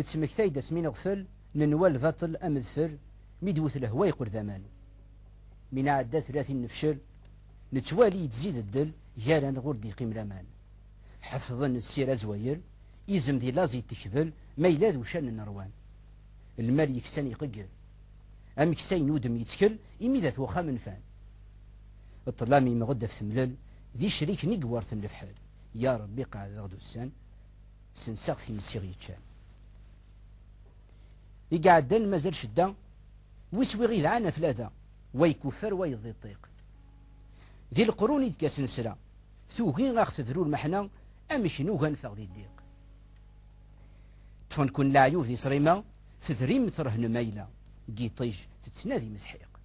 تسمكتاي داس مين غفل ننوال فاطل أمذفر ميدوث الهواي قردمان من عدة 30 نفشل نتوالي تزيد الدل يالا نغور دي قيم لامان حفظا السيرة زوير يزم دي لازي تكبل ما يلاذ وشان النروان المال يكسان يقجل أم كسين ودم يتكل إميذات وخا من فان الطلامي مغدة في ثملل ذي شريك نقوارث الفحال يا ربي قاعد غدو السان سنساق في مسيغي يتشان يقعدن مازال شدة ويسوي غير عنا ثلاثة ويكفر ويضي الطيق ذي القرون يتكاس نسلا ثوغي غاخ تذرو المحنة أمش نوغا نفاق ذي الديق تفن كون لاعيو ذي صريمة فذريم ثرهن مايلة قيطيج تتنادي مسحيق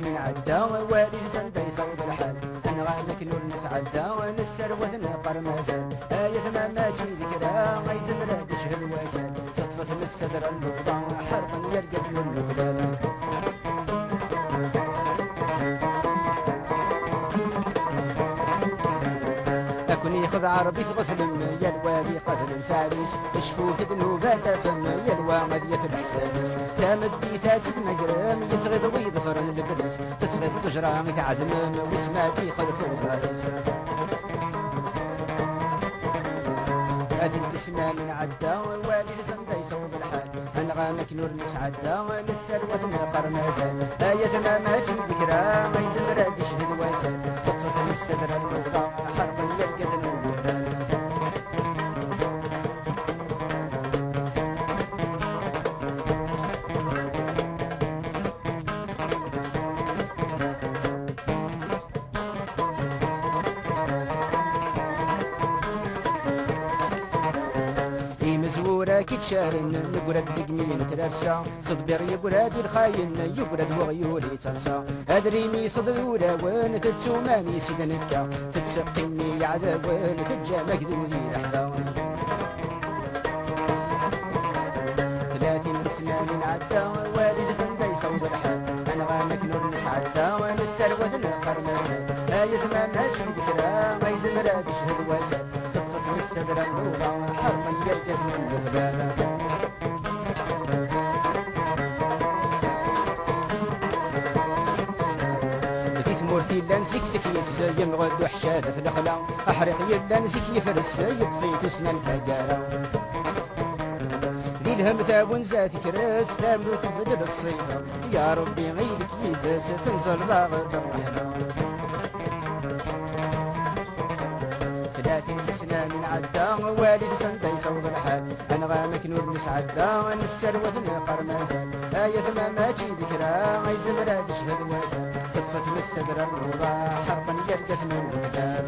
من عدا والي سندا يصوت الحال انا غالك نور نسعدا ونسر وثنا قرمازان آية ما ماجي ذكرى غيزم راد شهد وكان تطفت من الصدر اللوضة حرقا يرقز من النكلان أكون ياخذ عربي ثغفلم يا الوادي قتل الفارس شفوت ذنوبات فم يا الواغد في الحسادس ثامدي ثاتت مقرم يتغيض ويظفرن البرس تتغيض تجرى تعذمم وسماتي خلف وزارس هذه السنة من عدا والي زندا يصوض الحال أنغامك نور نسعدا ونسر وثنا قرمازان آية ما ماجي ذكرى غيزم راد شهد وكان تطفت من الصدر اللوضة حرقا يرقز النكران مزورة كتشارن نقرد ذقمين تلافسا صدبير يقرد الخاين يقرد وغيولي تنسى أدريمي صدورة وين تتسوماني سيدنكا تتسقيني عذاب وين تتجامك ذوذي لحظة 30 سنة من عدا والد زندا يصوض الحال أنا غامك نور نسعدا ونسر وثنا قرمازان آية ما ماجي ذكرى غيزم راد شهد وكان تطفت من الصدر اللوضة حرقا يرقز من الغبانة في ثمورتي لا نسيك ثكيس يمغد وحشاد في الخلا أحرق يلا نسيك يفرس يطفيت سنان فقارة ذي الهم ثابون زات كراس ثابون تفدل الصيفة يا ربي غيرك يباس تنزل ضاغط الرحمة 30 سنة من عدا والد سندا يصوض الحال أنغامك نور نسعدا ونسر وثنا قرمازان آية ما ماجي ذكرى غيزم راد شهد وكان تطفت من الصدر اللوضة حرقا يرقز من النكلان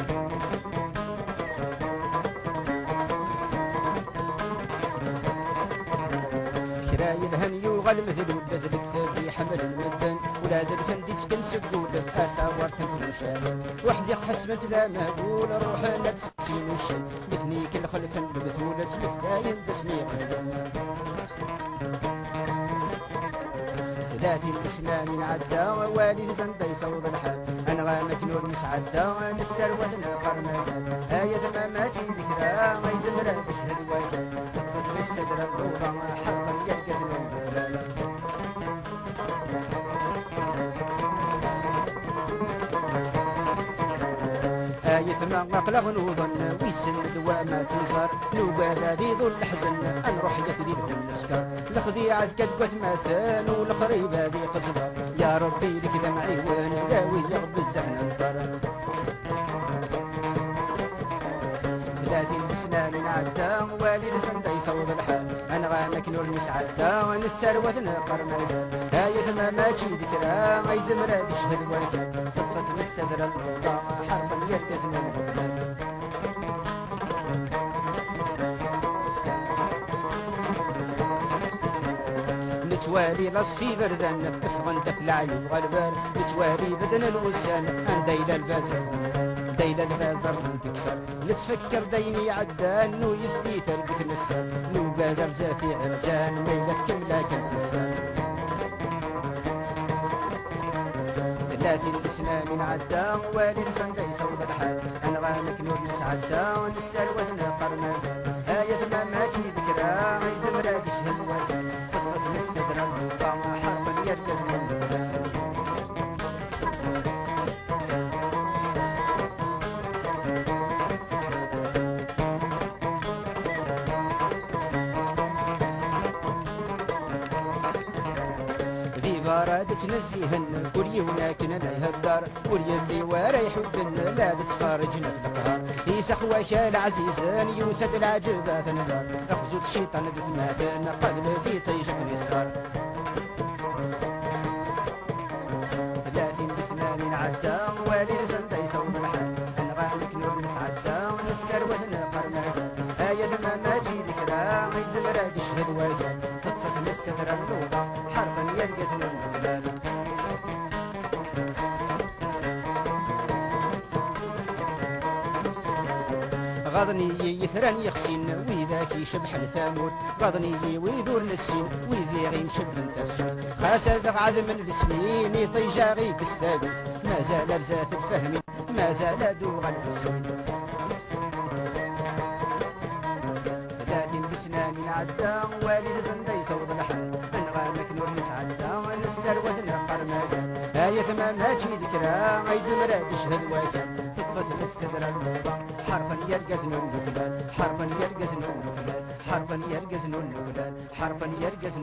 لا يلهن يوغل مثل ولاد الكتاب يحمل المدن ولاد الفندي تسكن سقول الاسا ورثنت المشان وحدي حسبت ذا مهبول روح لا تسكسين وشن مثني كل خلف البثولة مكثاين دسمي غفلان 30 سنة من عدا والد زندا يصوض الحال انا غامك نور نسعدا نسروت نقر مازال آية ما تجي ذكرى ما يزمر بشهد وجه تطفت في الصدر الروضة حرقا يرقز لون بفلالا آية ما قلغ نوضن ويسن دواء ما تنصر نوبال ذي ذو الحزن نروح يكدي لهم نسكر الخديعة كتقوت ماثان والخريب هذي قصبر يا ربي لك دمعي وين ذاوي يغب الزفن انطر 30 سنة من عدا والد زندا يصوض الحال انا غامك نور مسعدا نسروت نقر مازال آية ما تجي ذكرى ما يزمر يشهد وجه فطفت من الصدر الروضة حرفا يركز من البلاد نتوالي لصفي بردان افغن تاكل عيوب غلبان نتوالي بدن الوسان ان دايل البازر دايل البازر تكفر لتفكر ديني عدان نو يسدي ثرقة نفر نو قادر ذاتي عرجان ميلة كملا كالكفار 30 سنة من عدا والد زندا يصوض الحال انا غامك نور نسعدا ونسروت نقر مازال آية ما تجي ذكرى ما يزمر يشهد وجه فطفت من الصدر الروضة حرقا يركز من البلاد راد تنزيهن كوري وناكن لا يهدر وري اللي ورا يحدن لا تتفارجنا في القهر يسخ وكا العزيز يوسد العجبات نزار اخزوت الشيطان ذي ثماتن قبل في طيجك نصار 30 سنة من عدا والد زندا يصوم الحال انغامك نور نسعدا ونسروت نقر مازال آية ما تجي ذكرى ما يزمر يشهد وجه فطفت من الستر اللوضة حرقا يرقز نور البلاد غضني يثران يخسين وذاك يشبح الثاموت غضني ويذور نسين وذي غيم شبث تفسوت خاس ذغ عذب من السنين يطيجا غي كستاقوت ما زال رزات الفهم ما زال دوغا في السويد 30 سنة من عدا والد زندا يصوض الحال انغامك نور نسعدا ونسروت نقر مازال آية ما تجي ذكرى ما يزمر يشهد وجه تطفت من الصدر الروضة حرفا يرقز النكلال حرفا يرقز النكلال حرفا يرقز النكلال حرفا يرقز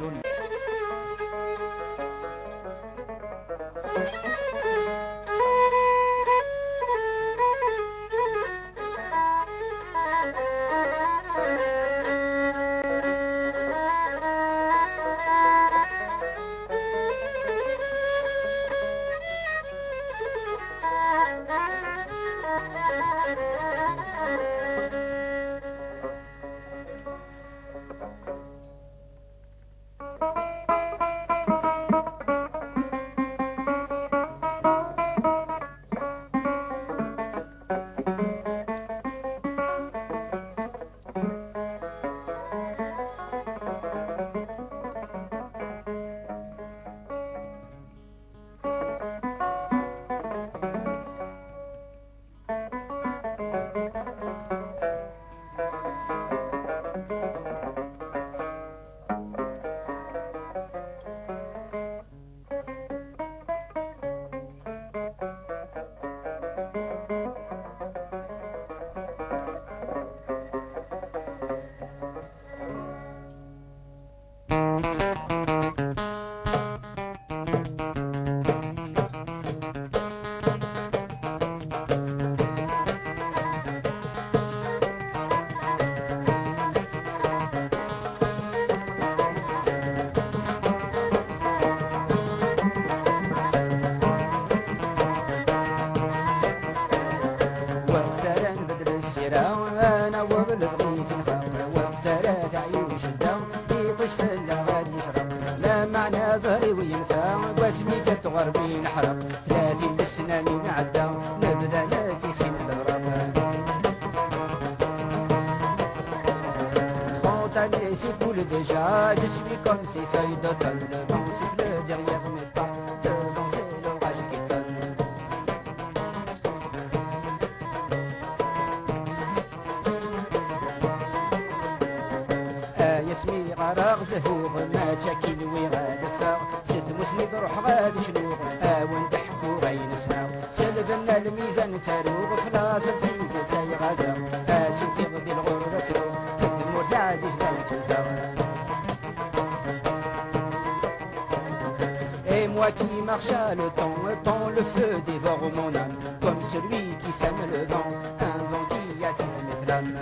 غربي نحرق 30 سنة من عدى نبدا ناتي سن الغرق année s'écoule déjà, je suis comme ces feuilles d'automne. Le vent souffle derrière mes pas, devant c'est l'orage qui tonne. يسمي غرق زهور ما جاكين وغاد فاغ ست مسند روح غاد شنوغ وندحكو غين سناغ سلبنا الميزان تاروغ فلاص بتيد تاي غازر سوكي غدي الغربة تروغ تثمر تعزيز لايتو ثاغ Et moi qui marche à le temps, le feu dévore mon âme, comme celui qui sème le vent, un vent qui attise mes flammes.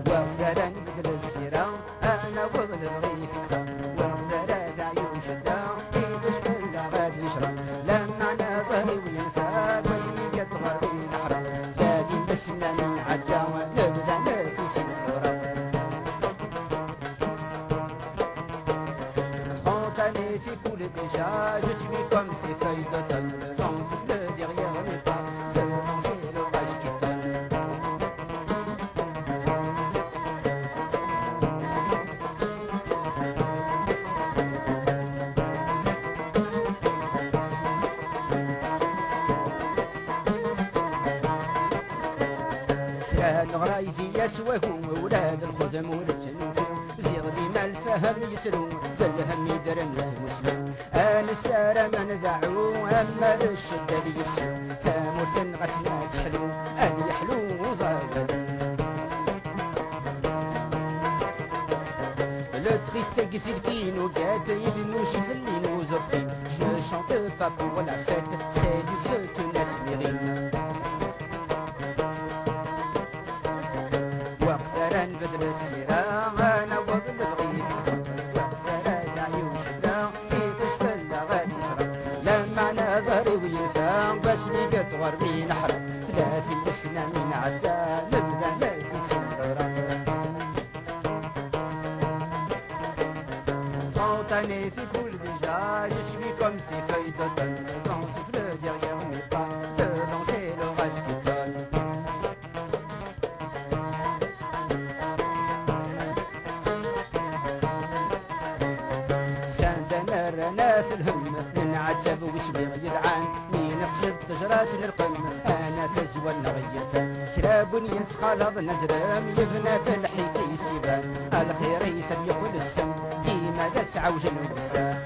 وغزالا بدل السيرة أنا وغل بغي في الخط وغزالات عيون شدة إيدش فلا غادي يشرب لما أنا زهري وينفاق واسمي قد غربي نحرق 30 سنة من عدى نبدا ناتي سن الغرب 30 années s'écoulent déjà je suis comme ces feuilles d'automne le vent souffle derrière mes pas devant c'est l'orage qui tonne. الغرايزي يسواهم ولاد الخدم ولتنو فيهم زيغ ديما الفهم يتلو بالهم يدرن المسلم انا السارة ما نذعو اما الشدة ذي يفسو ثامر غسنا تحلو ان يحلو وزاولي Le triste exil qui nous guette, il nous gifle, il nous opprime. Je ne chante pas pour la fête, c'est du feu que laisse mes rimes. وقثرا بدل السيرة أنا وظل بغي في الخط وقثرا عيون شدة يتشفى لا غادي يشرب لما أنا زهري وينفاق باسمي قد غربي نحرق 30 سنة من عدى نبدا ناتي سن الغرب 30 années s'écoulent déjà je suis comme ces feuilles d'automne le vent souffle derrière mes pas devant c'est l'orage qui tonne. سندنا رانا في الهم ننعتب ويسبيغ يدعان مين قصد تجرات نرقم انا فزوى نغير فن كلاب يتخلط نزرم يفنى في الحي في سيبان الخير يسد يقول السم ديما دسعة وجنوب الساح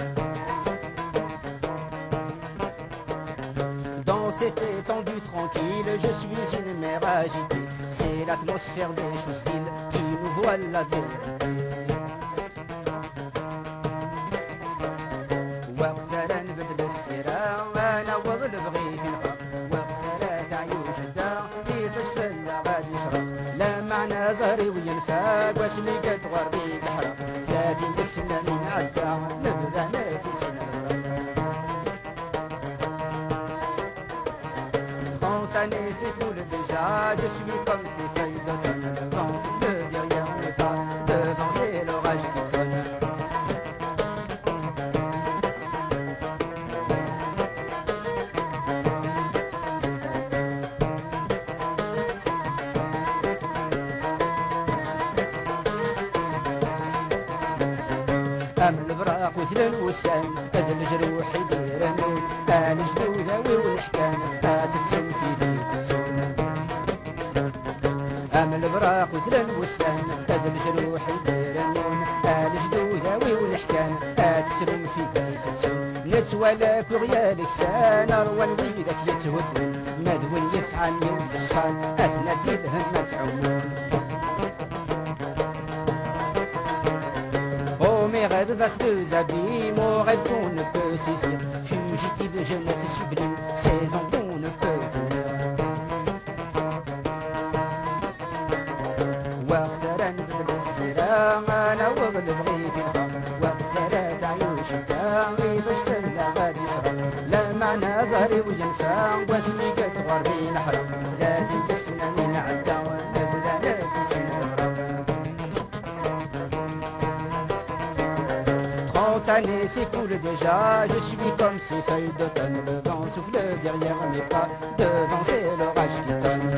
Dans cette étendue tranquille, je suis une mer agitée. C'est l'atmosphère des choses viles qui nous voile la vérité. وقثرا بدل السيرة أنا وظل بغي في الخط وقثرا عيون شدة يتشفى لا غادي يشرب لما أنا زهري وينفاق واسمي قد غربي تحرق 30 سنة من عدى نبدا ناتي سن الغرب 30 années s'écoulent déjà je suis comme ces feuilles d'automne le vent souffle derrière mes pas devant c'est l'orage qui tonne. من البراق وزلن وسان هذا الجروح يدير نون انا جدوداوي ونحكان تتسم في ذي تتسم من البراق وزلن وسان هذا الجروح يدير نون انا جدوداوي ونحكان تتسم في ذي تتسم نتوالى كغيالك سان اروان ويدك يتهدون مذون يسعى يوم الصفان اثنى ديلهم ما تعومون Mes rêves vastes abîmes, aux rêves qu'on ne peut saisir. Fugitive jeunesse sublime, saison qu'on ne peut tenir. وقثرا بدل السيرة أنا وظل بغي في الخط وقثرا عيون شدة يضش فلا غادي يشرب لا معنى زهري وينفع واسمي قد غربي نحرق 30 سنة من عدى نبدا ناتي سن الغرب s'écoule déjà, je suis comme ces feuilles d'automne. Le vent souffle derrière mes pas, devant c'est l'orage qui tonne.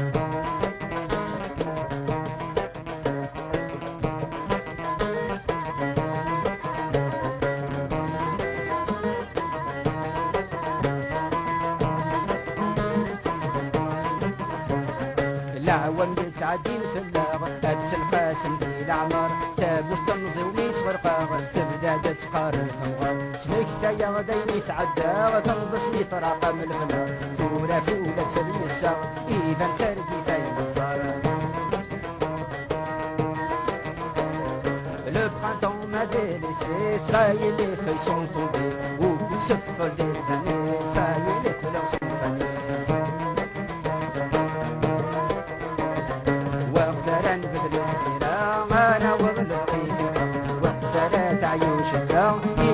العوام يتعدين في اللاغ هادس القاسم في العمر ثابوش تنزي وميت غرقاغ تبدا تقار الثمغار سميك ثايا غداين يسعدا تنزي سميت رقم الفنار ثورة فولة في الساغ إذا تارقي ثايا الفار. Le printemps m'a délaissé, ça y est les feuilles sont tombées, au bout de ce fol des années, ça y est les fleurs sont fanées.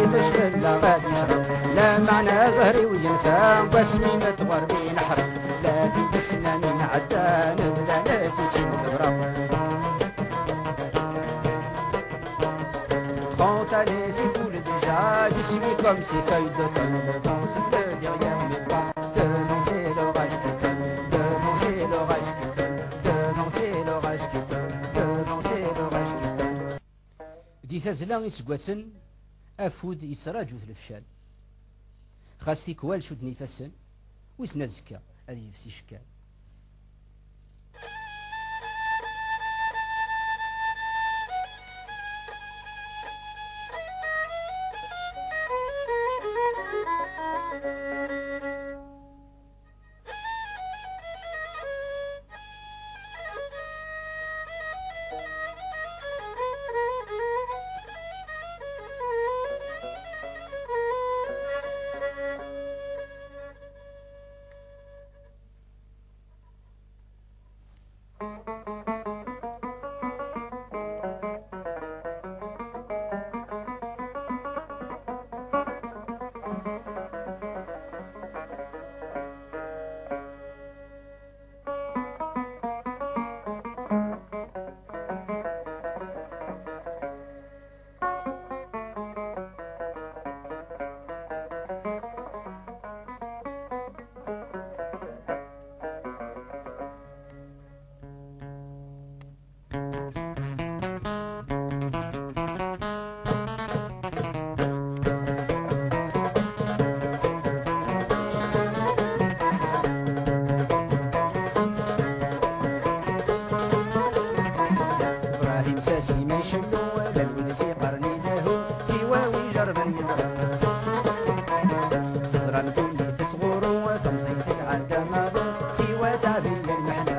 يتشفى غادي يشرب لا معنى زهري وينفع باسمي متغربي نحرق لا تلبسنا من عدا نبدا لا تسيب البراق. 30 années s'écoulent déjà, je suis comme ces feuilles d'automne. Le vent souffle derrière mes pas, devant c'est l'orage qui tonne, devant c'est l'orage qui tonne, devant c'est l'orage qui tonne, devant c'est l'orage qui tonne. دي ثزلا يسقسن أفود يسراجو الفشال خاصتي كوال شو تنفسن ويسنا زكا هذه يفسي شكال. ساسي ما يشلو ولا الونسي قرني زاهو سواوي جرب يزرع تزرع الكل تتغورو ثمزي تتعدى ماضو سوا تعبي المحلى.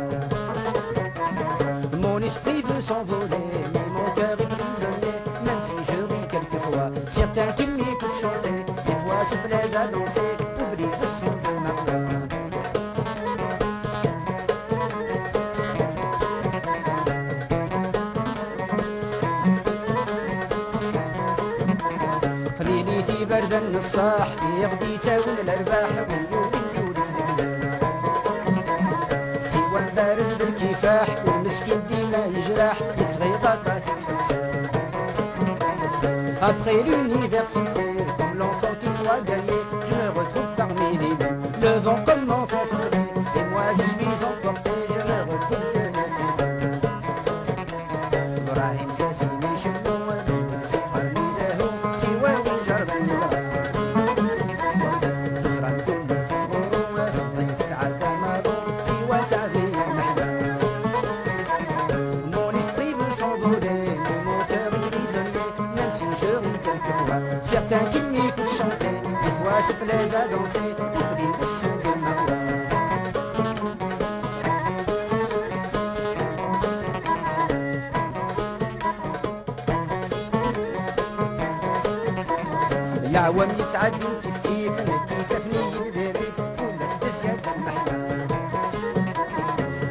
Mon esprit veut s'envoler, mais mon cœur est prisonnier, même si je ris quelquefois. Certains qui m'écoutent chanter, des fois se plaisent à danser, oublient le son de ma voix. برد الصاح يغدي تاون الارباح واليوم يورث البلاد سوى بارز بالكفاح والمسكين ديما يجرح يتغيظ قاسي الحساب. Après l'université, comme l'enfant qui doit gagner, je me retrouve parmi les loups. Le vent commence à souffler et moi je suis emporté, je me retrouve jeunesse et fou. Ibrahim Sassi Michelo بالكاسي قرني زاهو سواوي جرب النزرع تزرع الكل تتغورو رمزي تتعدى ماضو سوا تعبي المحلى. Mon esprit veut s'envoler, mais mon cœur est prisonnier, même si je ris quelquefois. Certains qui m'écoutent chanter, des fois se plaisent à danser, oublient le son de ma voix. العوام يتعدين كيف كيف نكي تفنيد ذريف ولا ستزياد المحلى.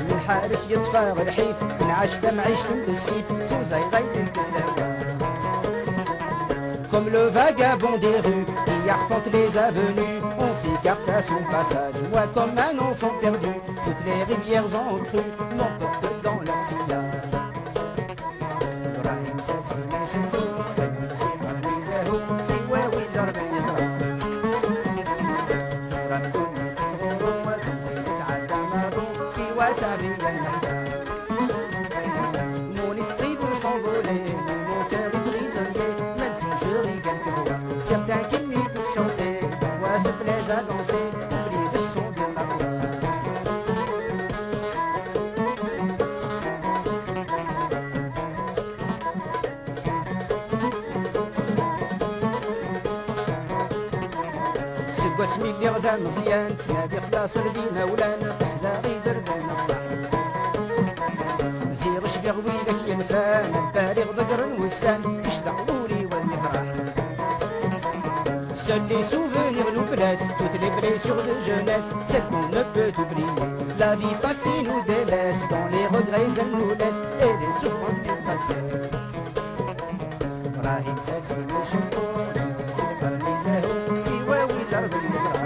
من حالك يطفى الرحيف من عشت معيشت بالسيف سوزاي غيدك الهوى. Comme le vagabond des rues qui arpente les avenues, on s'écarte à son passage. Moi comme un enfant perdu, toutes les rivières en crue m'emportent dans leur sillage. Ibrahim Sassi Michelo بالكاسي قرني زاهو سواوي جرب تعبي النحلة. Mon esprit veut s'envoler, mais mon cœur est prisonnier, même si je ris quelquefois. Certains qui m'écoutent chanter, des fois se plaisent à danser, oublient le son de ma voix. سقوس ملي غدا مزيان تنادي خلاص ردينا ولانا قصدا غيبر ذن الصح. زيغ شبيغ ويدك ينفان البالغ ضقر وسان يشتاق ولي ويفرح. Seuls les souvenirs nous blessent, toutes les blessures de jeunesse, celles qu'on ne peut oublier. La vie passée nous délaisse, dans les regrets elle nous laisse, et les souffrances du passé. Brahim Sassi Meshimbour, سيقر ميزاهو سواوي جرب اليفرح.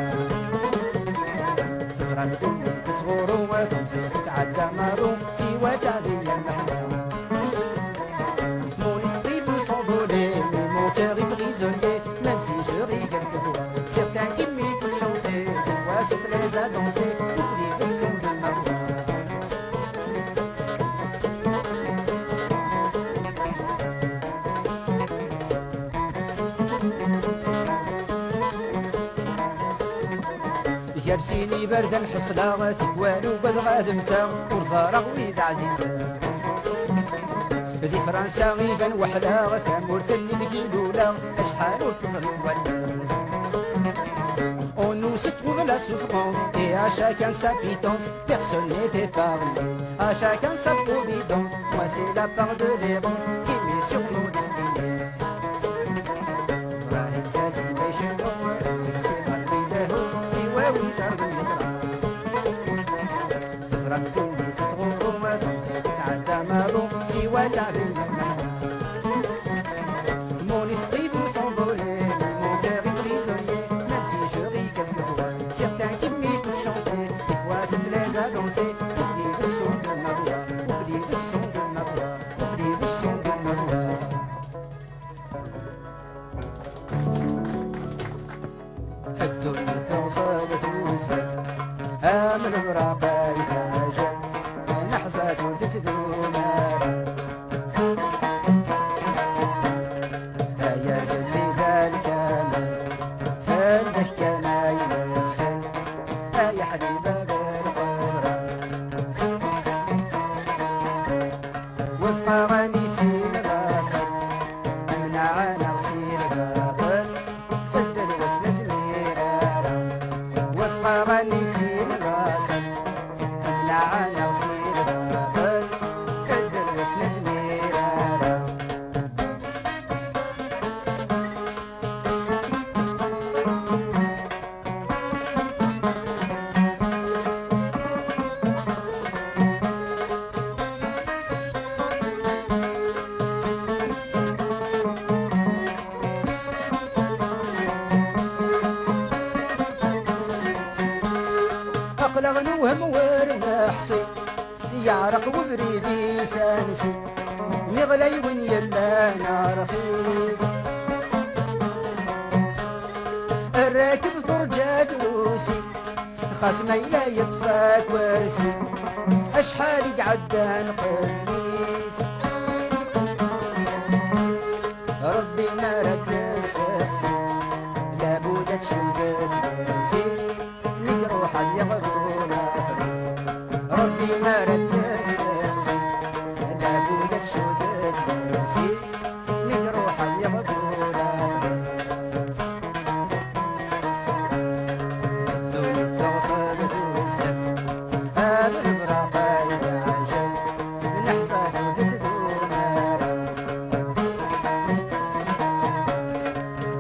تزرع الدنيا تزغورو وتمسي تتعدى ماضو سوا تعبي المحنة. Mon esprit peut s'envoler, mais mon cœur est prisonnier, même si je ris quelquefois. Certains qui m'écoutent chanter, des fois se plaisent à danser, oublient le son de ma voix. يرسيني برد الحصلة تكوالو بضغاد مثاغ ورزارة ويد عزيزة. ذي فرنسا غيبا وحلا ثمور ثني ذكيلولا أشحال ورتزرد ولا. On nous se trouve la souffrance et à chacun sa pitance, personne n'est épargné, à chacun sa providence. Moi c'est la part de l'errance qui met sur nos destinées. Brahim Sassi Meshimbour, سيقر ميزاهو سواوي جرب اليفرح. تزرع الدنيا تزغورو وتمسي تتعدى ماضو سوا تعبي المحنة. Mon esprit veut s'envoler, mais mon cœur est prisonnier, même si je ris quelquefois. Certains qui m'écoutent chanter, des fois se plaisent à danser, oublient le son de ma voix, oublient le son de ma voix, oublient le son de ma voix. الدنيا ثغصبت وسل آمن براقا يتعجب نحزات ولدت دونارا. هيا اللي ذلك من فنك كان يمسكن هيا حليل باب القدرة. وفق غنيسين الغاصب منعنا غسيل الباطل الدل وسمس ميرارا. وفق غنيسين الغاصب منعنا غسيل الباطل الدل وسمس ميرارا. أقلغ نوهم ورنحصي يعرق وبريدي سانسي يغلي وين يلا نارخيس. الراكب ثرجات روسي خصمي لا يطفاك ورسي أشحال يقعدان قديس. ربي ما رد السقسي لابد تشودت ورسي روح يغرون فريس. ربي ما رد يسقسي لابد تشودت فرسي من روح يغرون فريس. الدنيا ثغصبت وسب آمن براقا يتعجب نحزات ولدت دونارا.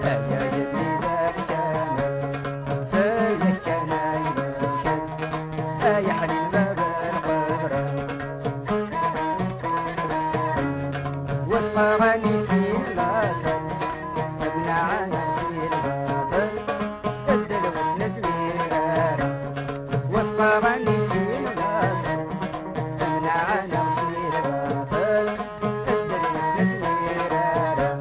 هيا يبني ذلك من فلك كان يا حليل باب القدرة. وفق غنيسين الأسد منعنا غسيل الباطل الدل وسنا زميرارا. وفق غنيسين الأسد منعنا غسيل الباطل الدل وسنا زميرارا.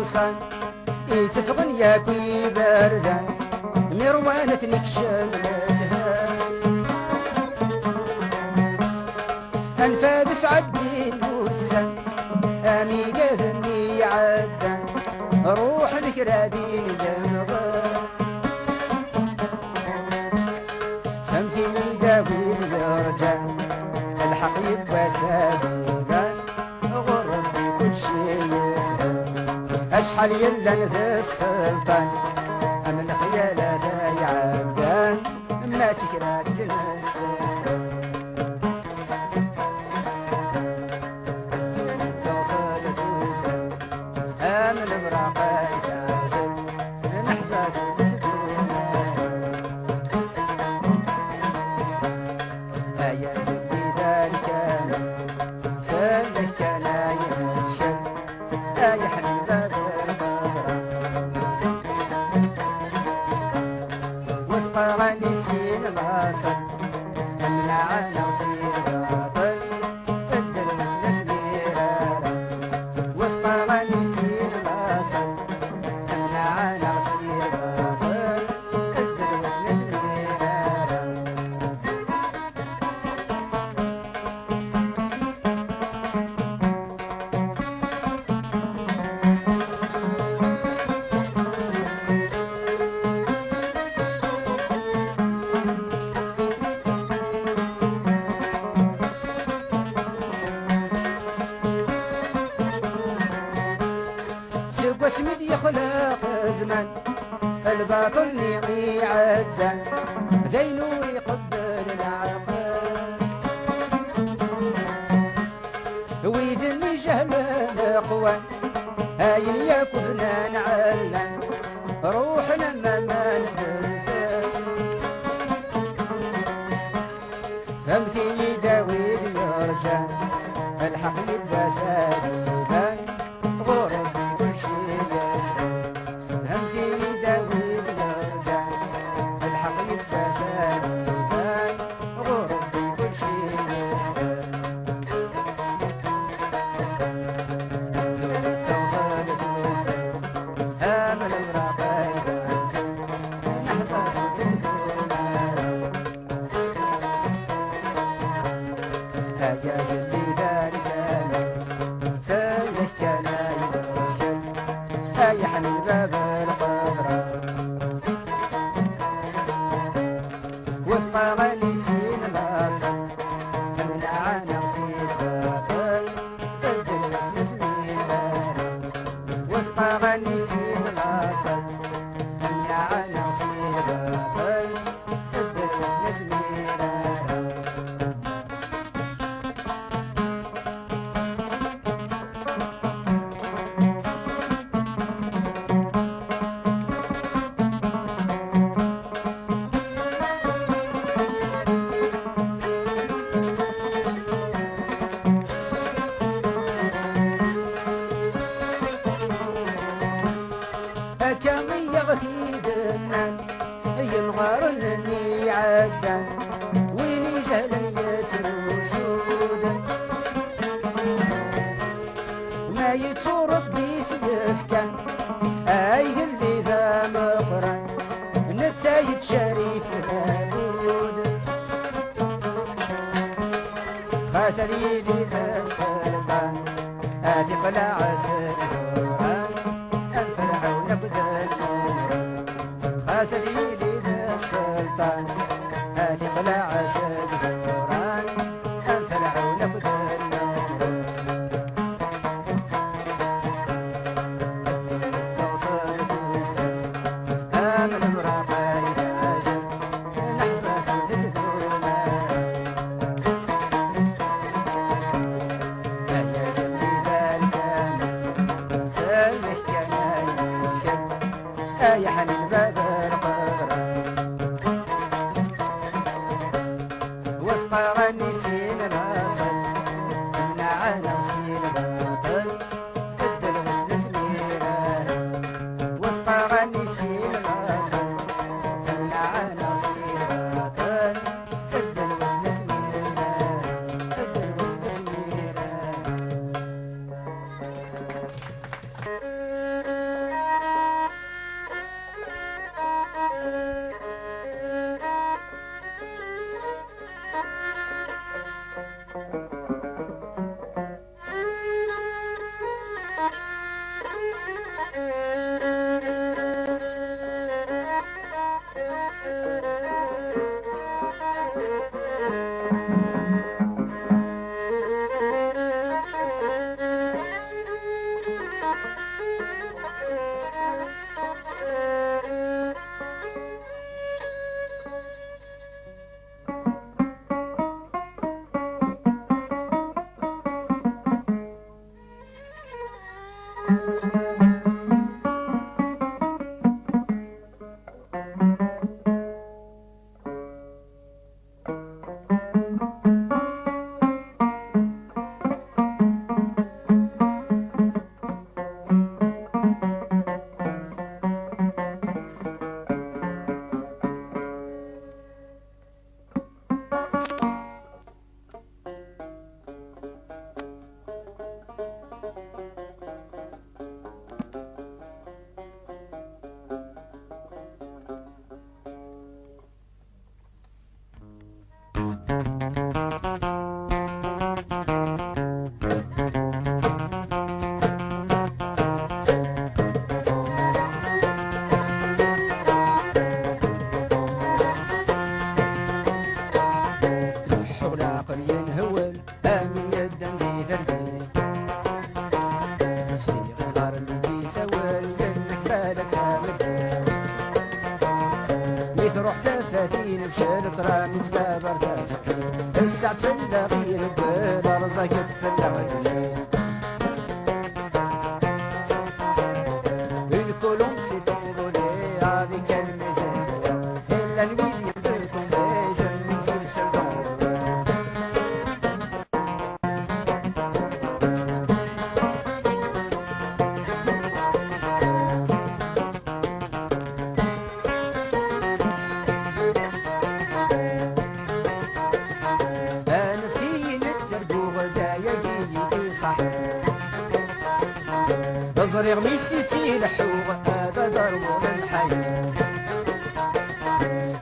غوصان يتفغن ياكوي باردان مروانة نكشم الجهان أنفاذ عدي الوسان أمي قذني عدان روح الكرادين جمغان فمثي داوي الرجال الحق يبقى سابقان غربي كل شي يسهل أشحال يلا ذا السلطان أمن خيالات يعدان ما تكراد تنسفل الدنيا توصل توصل أمن براقة يتعجل نحزات وتدوم هيا جبي ذلك فلك كان يمسكن يحمل باب القدرة وفق غنيسين الأصل أمنع نغسيل باطل الدروس نسميرارا وفق غنيسين الأصل أمنع نغسيل باطل الدروس نسميرارا سوى سميد يخلق زمان الباطل نيغي عدان ذينو يقبل العقل ويذني جهل الأقوال هاين ياكو فنان علان روحنا ما نبرفان فهمتي داويد يرجان الحق يبقى سالبان غربي كل شي يسهل فهمتي داويد يرجان الحق يبقى سالبان غربي كل شي يسهل الدنيا توصل توصل آمل الغرابة يتعجل نحزات وتتلوم هيا يلي ذلك فلك كان يمسكن يحمل باب القدرة وفق غنيسين الأصل أمنع نغسيل باطل الدروس نسميرارا وفق غنيسين الأصل أمنع نغسيل باطل الدروس نسميرارا كان يغثي دنان ينغار اني عدان ويني جهل يتروسود ما يتسو ربي سيف كان اللي ذا مقران نتسايد شريف الهبود خاسدي لي ذا السلطان قلع عسل زوران فرعون بدل عمره خاسدي لي ذا السلطان قلع عسل زوران فرعون بدل عمره الدنيا توصل توصل آمن براقة يتعجل نحزات وتتذوم يحن الباب القدرة وفق غنيسين الأصل منع نغسيل باطل الدلوس نسميرارا وفق غنيسين الأصل منع نغسيل باطل الدلوس نسميرارا الدلوس نسميرارا مشال طرام يتكابر تاسقيت السعد فلا غير بلا رزاقت فلا غدويت Une colombe s'est envolée avec elle mes espoirs et la nuit vient de tomber, je m'exile seul dans le noir. أنا في نكتر بوغدا يا قيدي صحيح ضريغ ميستي لحوغ هذا ضرب المحايا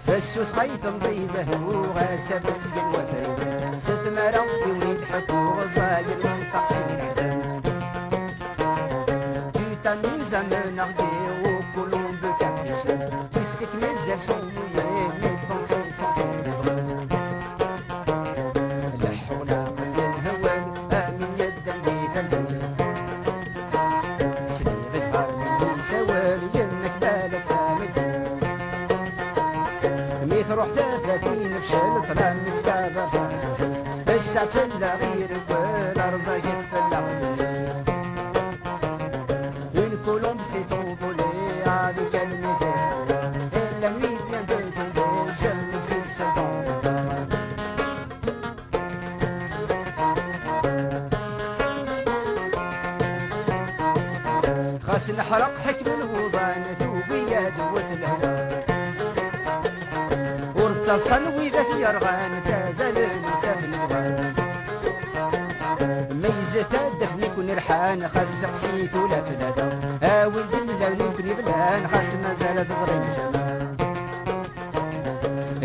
فالسوس غيثم زي زهوغ سبس الوفايد ست مرا يوليد حكوغ زاير من تقسيم الحزن Tu t'amuses à me narguer aux colombes capricieuses Tu sais que mes ailes sont mouillées, mes pensées sont ténébreuses لا حول قد ينهوال آمن يدا بثلبيه سليغ ظهر مني سوالي انك بالك ثامدين مي تروح ثافاتين فشل طلع متكابر فاسحيث السعد فلا غير ولا رزاق فلا غدويت Une colombe s'est envolée avec elle mes espoirs et la nuit vient de tomber, je m'exile seul dans le noir. خاص نحرق حكم الوضان ثوبيا دوت الهوى ورتصلصل وذاك يرغان تازال نرتفن الوان ميزة تدفني كون رحان خاص قسيت ولا فلاذا ولد اللون بني بلان خاص مازال تزرين جمال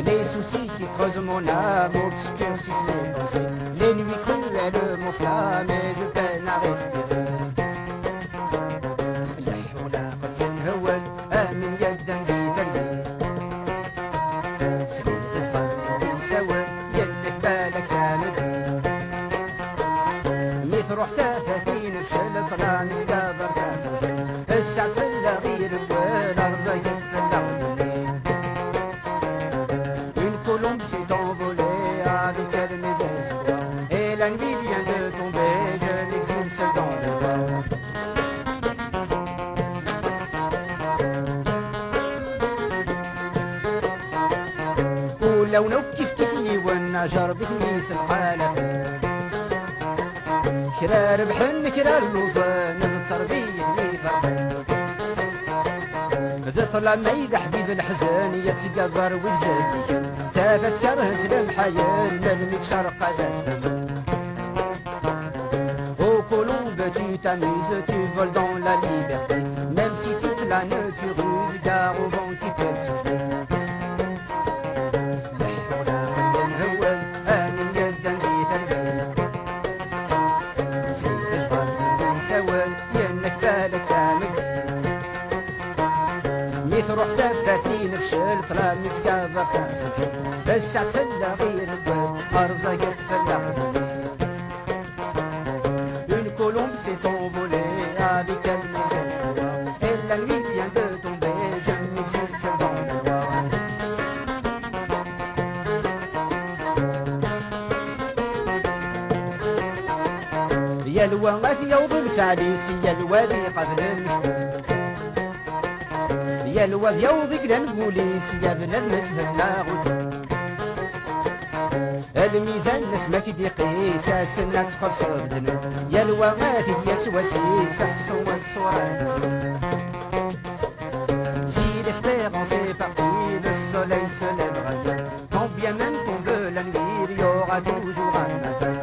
Les soucis qui creusent mon âme obscurcissent mes pensées Les nuits cruelles m'enflamment et je peine à respirer آمن يدا بثلبيه سليق صغر مني سوا ينك بالك ثامدين مي تروح ثافاثين فشل طلع متكابر تاسقيت السعد فلا غير ولا رزاقت فلا غدويت Une colombe s'est envolée avec elle mes espoirs et la nuit vient de tomber, je m'exile seul dans le noir لو كيف كيفني والنجر بثميس الحالة كرا ربحن كرا اللوزان ذا تصربيه فرحن ذا طلع ميد حبيب الحزان يتقبر ويزاديك ثافت كرهت المحيان ملمك شرق ذات Au colombe tu t'amuses, tu voles dans la liberté Même si tu planes, tu ruses, car au vent qui peut souffler تروح ثافاتين فشل طلع متكابر تاسقيت السعد فلا غير بواب ارزاقت فلا غدويت Une colombe s'est envolée avec elle mes espoirs et la nuit vient de tomber, je m'exile seul dans le noir يا الوغاث يوض الفعليس يا الوادي قبل المشتوم يا الواد يوضي قلن بوليس يا بنات مجهلنا غثو الميزان نسمك دي قيس السنة تخلص بدنوف يا الوغاث يسوى سيس حصو الصورة Si l'espérance est partie, le soleil se lèvera bien Quand bien même tombe la nuit, il y aura toujours un matin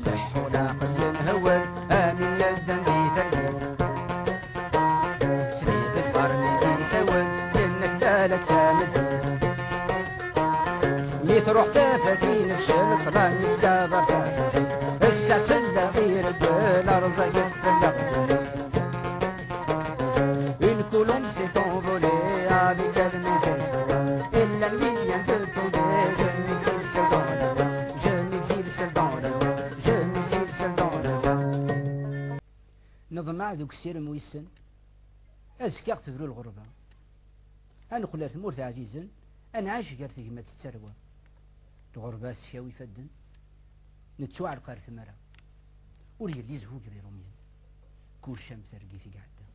لا حول قد ينهول آمن يدا بثلبيه سليق صغر مني سوا ينك بالك ثامدين مي تروح ثافاتين فشل طلع متكابر تاسقيت السعد فلا غير بلا رزاقت فلا غدويت Une colombe s'est envolée avec elle mes espoirs et la nuit vient de tomber, je m'exile seul dans la loi je m'exile seul dans la loi je m'exile seul dans la loi نظمع ذوك السير مويسن أزكاغ تبرو الغربة أنقل تمورت عزيزا أنا عايش قالت ما تتسروى الغربات شاوي فدن نتسوع القار ثمرة وريا اللي زهو قري روميان كور شمس رقيتي قعدة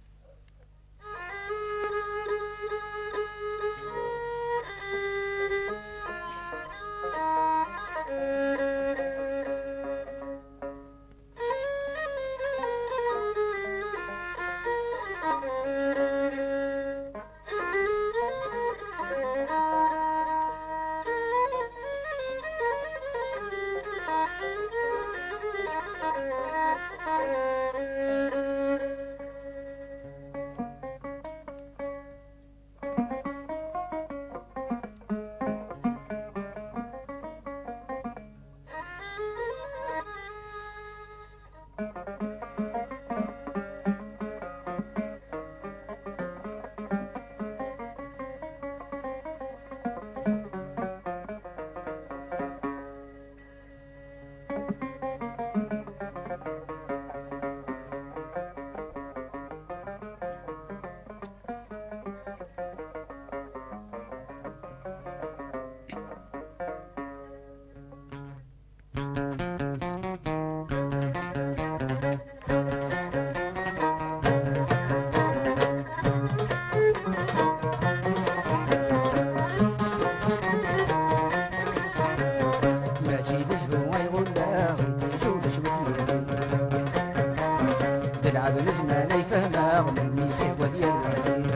تلعب الزمان يفهمها من ميسيه وديال العزيز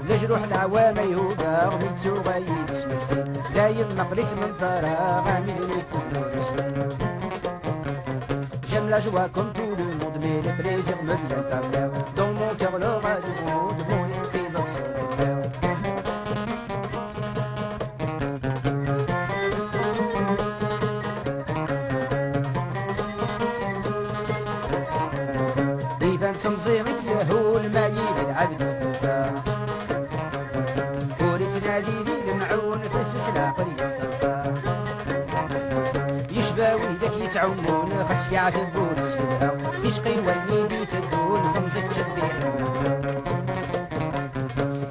لجروح العوام يهوبا ميتو غايد اسم الفيل دايم مقليت من طارا غامدني يفوت نور اسمين J'aime la joie comme tout le monde, mais les plaisirs me viennent à mer. Dans mon cœur l'orage gronde, mon esprit vogue sur les terres. إذا تمزيغك سهول ما يلي العبد استوفى ولي تنادي لي المعون فسوس العقل يتصرصر يشباوي ذاك يتعمون خاص يعذبون السفلها تشقي وين يدي تدون غمزة تشبيح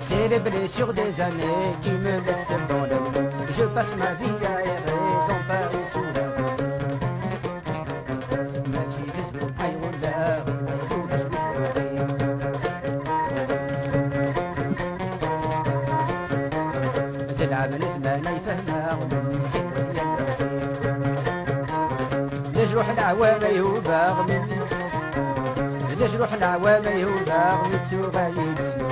C'est les blessures des années qui me laissent dans la nuit. Je passe ma vie à errer dans Paris sous la pluie. ماشي كسبوا حيروا اللاغي ويجونا شوي ثلاثي تلعب الزمان يفهمها ومن يسيب ويا الرغزي لجروح العوام يوفاغ مني لجروح العوام يوفاغ ميتو غايد اسمي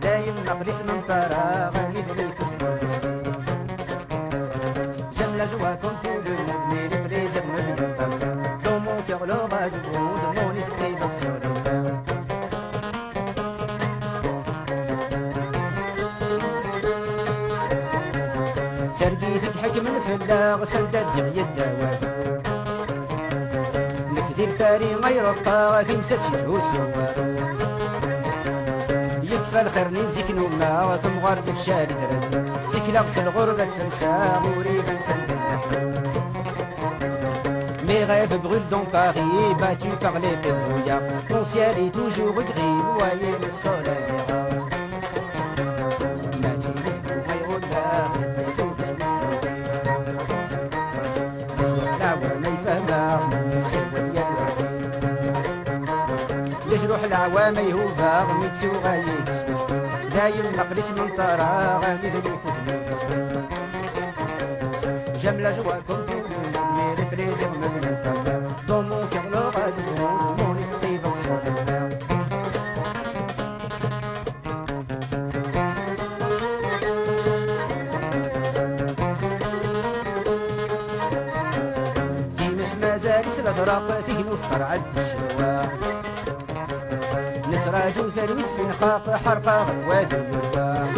دايم نقلت من طرا غامدني في النور J'aime la joie comme tout le monde, mais les plaisirs me viennent à mer. Dans mon cœur l'orage gronde, mon esprit vogue sur les mers. سرقيتك حكم الفلاغ سندد يد وادي نكذي الباري غير الطاغ تمسى تشجهو السوارو يكفى الخير ننزيك نوما ثم غارد في شاري درن تكلغ في الغربة تنسى غوريبا نسند النحو Mes rêves brûlent dans Paris, battus par les brouillards. Mon ciel est toujours gris, voyez le soleil est rare. لجروح العوام يهوفا ميتو غايد سبيل دايم مقلت من طرا غامدني فوق السبيل J'aime la joie comme tout le monde, mais les plaisirs me viennent à mer. Dans mon cœur l'orage gronde, mon esprit vogue sur les mers. ثيمس ما زالت الأذراق ثينو فرعد الشوا نتراجو ثرويت في نخاق حرقة غفوات الذربا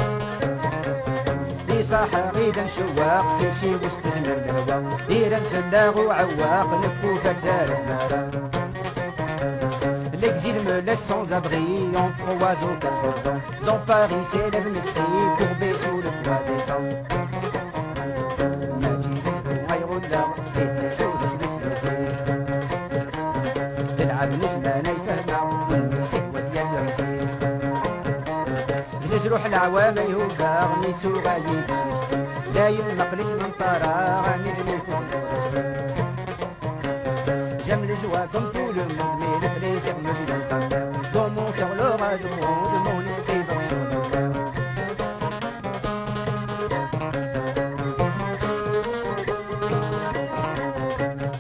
صاح غيدا شواق ثمسي واستزمر الهوا إيران فلاغ وعواق نكو فردار المرا L'exil me laisse sans abri en proie aux quatre vents Dans Paris s'élèvent mes cris courbés sous le poids des ans تلعب الزمان يفهمها والمسك وثيا العزيز لجروح العوام يهوفا غنيتو غايد سمحتي لا يمقلت من طرا غني ذنيفو J'aime les joies comme tout le monde, mais le plaisir me vient à terre. Dans mon cœur, l'orage gronde, mon esprit vogue sur le terre.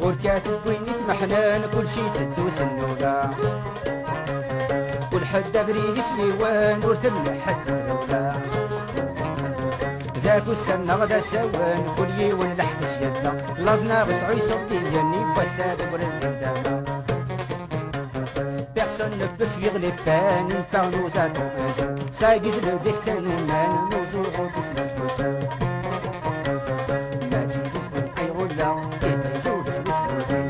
والكاتب وين يتمحنان كل شي تدوس النولا كل حد بريد سليوان ورثم حد الرولا ذاك السنة غدا سوان كل يوان لحبس يدنا لازنا بسعي صوتيا نيبا سادة ورد دانا Personne ne peut fuir les peines car nous attend un jour. Ça aiguise le destin nous mène, nous aurons tous notre tour. Majilis من أيغولا يتيجو بشوف الودين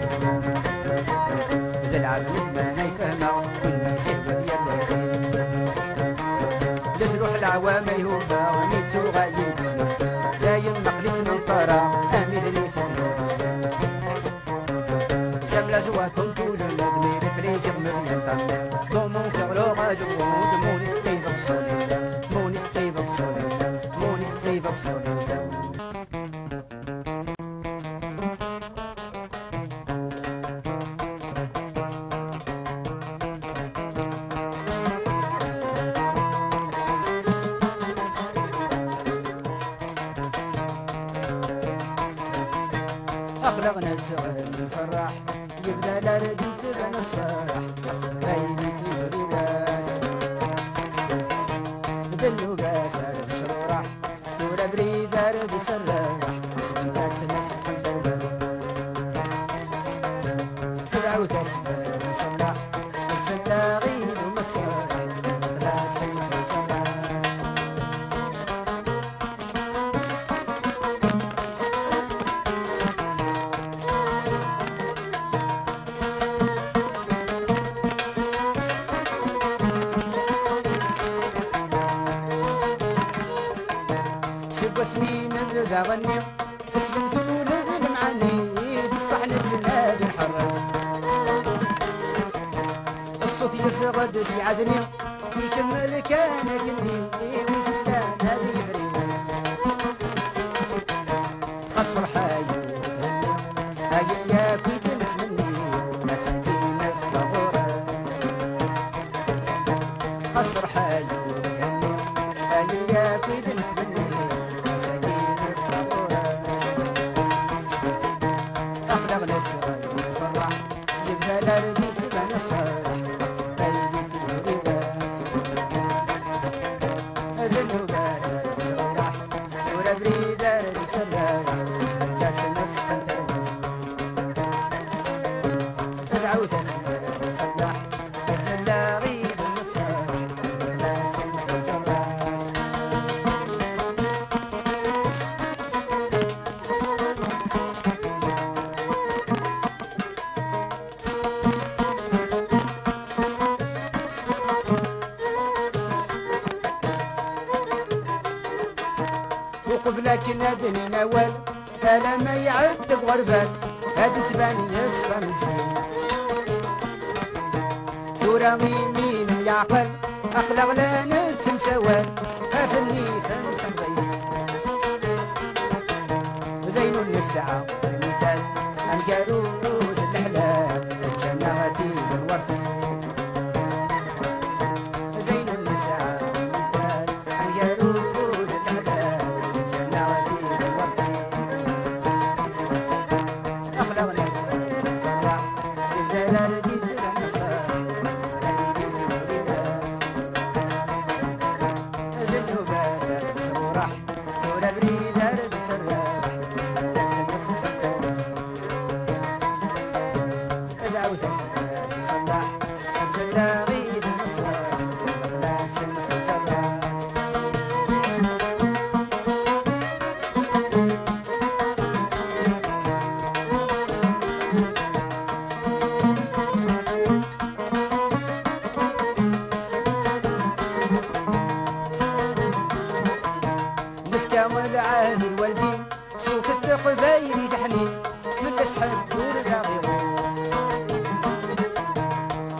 ذا العالم زمان يفهمها والمسيح وهي الوزين لجروح العوام يهوفا غنيتو غايد سمحتي دايم مقلت من طرا أميدني فوق الرسمين J'aime la joie comme tout le monde, mais le plaisir me vient à mer. Dans mon cœur l'orage gronde, mon esprit vogue sur les mers. Mon esprit vogue sur les mers, mon esprit vogue sur les mers. أخلقنا تغني الفرح يبدا لا ردي تبان الصراح أخذ بايني في الرواس ذنو باس عرب شروراح ثورة بريد عرب سراح مسكنات نسخن ترباس دعو تسبان صلاح الفلاغين ومصالح طلعت سمح الجراس واسمين ذا غني اسلمت الولد المعاني في الصحنة تنادي الحراس الصوت يفقد سعدني يكمل كان كني وزسلان هذه فريمات خاص فرحاي وتهني هاي يا كنت نتمني مساكين في غراس خاص فرحاي وتهني هاي يا كنت نتمني الفرح يبدا لا رديت تبان الصراح افتح بايدي في الرواس هذا النباس هذا راح ثورة بريدة ردي سراح واستنكات مسح ترباس ادعو تسبح صلاح الفلاغي بالمصالح لا تسمح الجراس وقف لكن نادني نوال الا ما يعدك غربال هادي تباني يصفى مزيان ثورة مين يعقل اقلق لا نتمسوال افني فانت مضيع ذين النسعة المثال انقاروج الاحلام الجنة غثيب الورفان ذين النسعة المثال انقاروج والعاهي الوالدين صوت التقبايل تحنين في الاسحاب دور الغيغون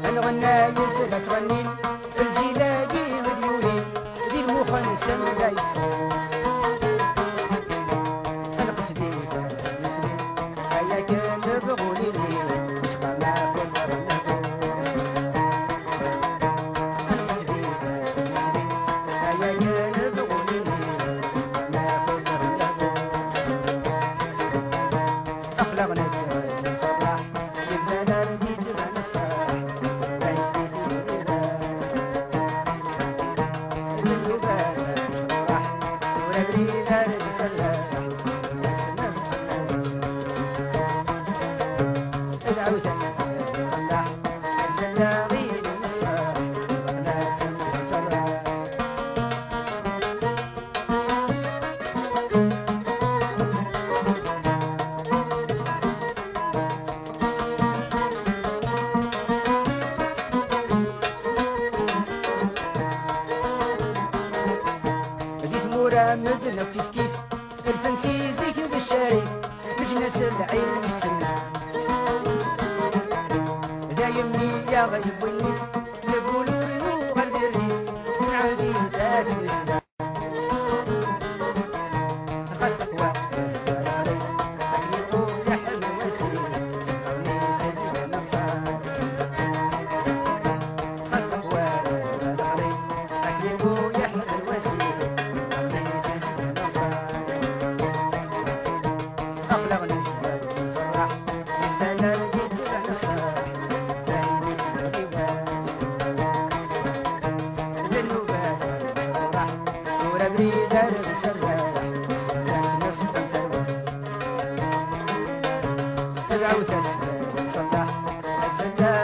نغنى يسلا تغنين الجلاقي غديولين ذي المخ لا يتفوق أنا قصدي نسلم هيا كان بغوليني شقا ما كثر النهضور أنا قصدي نسلم هيا كان بغوليني شقا ما كثر النهضور أقلق نفسي نفرح يبدا لا رديت مع نصاح مدنا كيف كيف الفنسيزي كذا الشريف مجنس العين السمان دايمني يا غيب والنيف يقولوا ريو غير الريف من عهدي ذات الاسلام خاص تقوى الغريب لكن يقول يا حب وسيف قولي سازيد نفسان خاص تقوى الغريب لكن يقول يا حب وسيف بريدار بسراح سلات نصف الثروات ادعو تسلال صلاح الفلاح